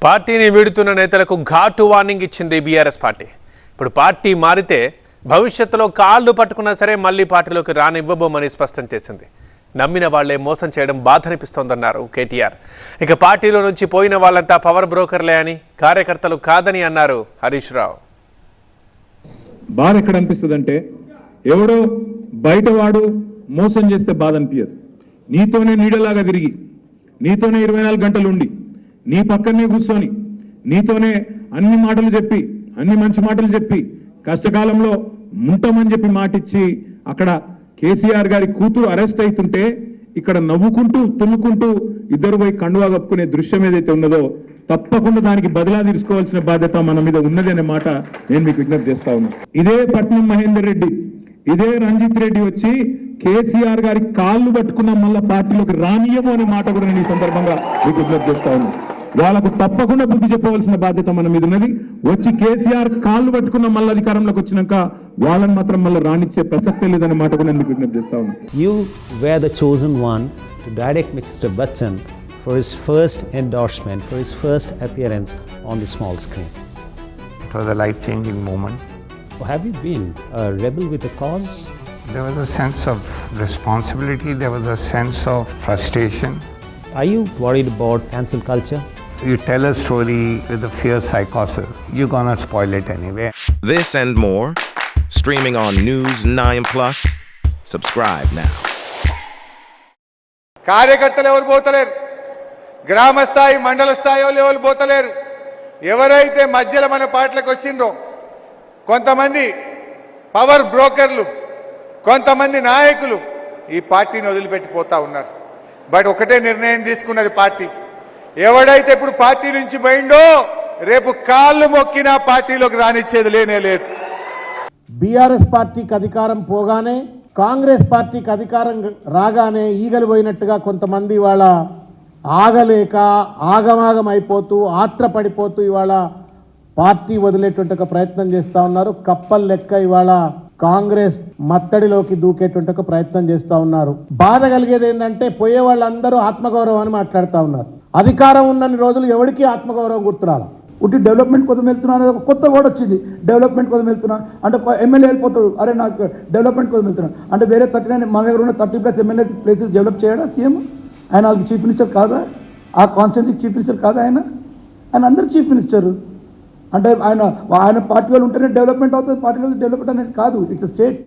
పార్టీని వీడుతున్న నేతలకు ఘాటు వార్నింగ్ ఇచ్చింది బీఆర్ఎస్ పార్టీ. ఇప్పుడు పార్టీ మారితే భవిష్యత్తులో కాళ్ళు పట్టుకున్నా సరే మళ్ళీ పార్టీలోకి రానివ్వబోమని స్పష్టం చేసింది. నమ్మిన వాళ్లే మోసం చేయడం బాధనిపిస్తోందన్నారు కేటీఆర్. ఇక పార్టీలో నుంచి పోయిన వాళ్ళంతా పవర్ బ్రోకర్లే అని, కార్యకర్తలు కాదని అన్నారు హరీష్ రావు. బాధ ఎక్కడ అనిపిస్తుందంటే, ఎవడో బయటవాడు మోసం చేస్తే బాధ అనిపించదు. నీతోనే నీడలాగా తిరిగి, నీతోనే 24 గంటలు ఉండి, నీ పక్కనే కూర్చొని, నీతోనే అన్ని మాటలు చెప్పి, అన్ని మంచి మాటలు చెప్పి, కష్టకాలంలో ఉంటామని చెప్పి మాటిచ్చి అక్కడ కేసీఆర్ గారి కూతురు అరెస్ట్ అవుతుంటే ఇక్కడ నవ్వుకుంటూ తుమ్ముకుంటూ ఇద్దరు పోయి కండువా కప్పుకునే దృశ్యం ఏదైతే ఉన్నదో తప్పకుండా దానికి బదిలా తీసుకోవాల్సిన బాధ్యత మన మీద ఉన్నది అనే మాట నేను మీకు విజ్ఞప్తి చేస్తా ఉన్నా. ఇదే పట్నం మహేందర్ రెడ్డి, ఇదే రంజిత్ రెడ్డి వచ్చి కేసీఆర్ గారి కాళ్ళు పట్టుకున్న మళ్ళా పార్టీలోకి రానియము అనే మాట కూడా నేను ఈ సందర్భంగా మీకు విజ్ఞప్తి చేస్తా ఉన్నా. వాళ్ళకు తప్పకుండా బుద్ధి చెప్పవలసిన బాధ్యత మన మీద ఉన్నది. వచ్చి కేసీఆర్ కాళ్ళు పట్టుకున్న మళ్ళీ అధికారంలోకి వచ్చినాక వాళ్ళని మాత్రం మళ్ళీ రానిచ్చే ప్రసక్తే లేదనే మాట కూడా నేను మీకు విజ్ఞప్తి చేస్తా ఉన్నా. You were the chosen one to direct Mr. Bachchan for his first endorsement, for his first appearance on the small screen. It was a life-changing moment. Have you been a rebel with a cause? There was a sense of responsibility, there was a sense of frustration. Are you worried about cancel culture? You tell a story with a fierce psychosis, you're gonna spoil it anyway. This and more, streaming on News 9+. Subscribe now. కార్యకర్తలు ఎవరు పోతలేరు, గ్రామ స్థాయి మండల స్థాయి వాళ్ళు ఎవరు పోతలేరు. ఎవరైతే మధ్యలో మన పార్టీలకు వచ్చిండ్రో కొంతమంది పవర్ బ్రోకర్లు, కొంతమంది నాయకులు ఈ పార్టీని వదిలిపెట్టిపోతా ఉన్నారు. బట్ ఒకటే నిర్ణయం తీసుకున్నది పార్టీ, ఎవడైతే ఇప్పుడు పార్టీ నుంచి పోయిండో రేపు కాళ్ళు మొక్కినా పార్టీలోకి రానిచ్చేది లేనే లేదు. బీఆర్ఎస్ పార్టీకి అధికారం పోగానే, కాంగ్రెస్ పార్టీకి అధికారం రాగానే ఈగలు పోయినట్టుగా కొంతమంది ఇవాళ ఆగలేక ఆగమాగం అయిపోతూ ఆత్రపడిపోతూ ఇవాళ పార్టీ వదిలేటువంటి ఒక ప్రయత్నం చేస్తూ ఉన్నారు. కప్పల్ లెక్క ఇవాళ కాంగ్రెస్ మత్తడిలోకి దూకేటువంటి ఒక ప్రయత్నం చేస్తూ ఉన్నారు. బాధ కలిగేది ఏంటంటే, పోయే వాళ్ళందరూ ఆత్మగౌరవం అని మాట్లాడుతూ ఉన్నారు. అధికారం ఉన్నన్ని రోజులు ఎవరికి ఆత్మగౌరవం గుర్తురాల. ఉట్టి డెవలప్మెంట్ కోసం వెళ్తున్నా అనేది ఒక కొత్త వర్డ్ వచ్చింది. డెవలప్మెంట్ కోసం వెళ్తున్నా అంటే ఎమ్మెల్యే వెళ్ళిపోతాడు, అరే నాకు డెవలప్మెంట్ కోసం వెళ్తున్నా అంటే వేరే 39 మన దగ్గర ఉన్న 30+ ఎమ్మెల్యే ప్లేసెస్ డెవలప్ చేయడా సీఎం? ఆయన వాళ్ళకి చీఫ్ మినిస్టర్ కాదా? ఆ కాన్స్టిట్యున్సీకి చీఫ్ మినిస్టర్ కాదా? ఆయన అందరికి చీఫ్ మినిస్టర్. అంటే ఆయన పార్టీ వాళ్ళు ఉంటేనే డెవలప్మెంట్ అవుతుంది, పార్టీలో డెవలప్మెంట్ అనేది కాదు. It's state.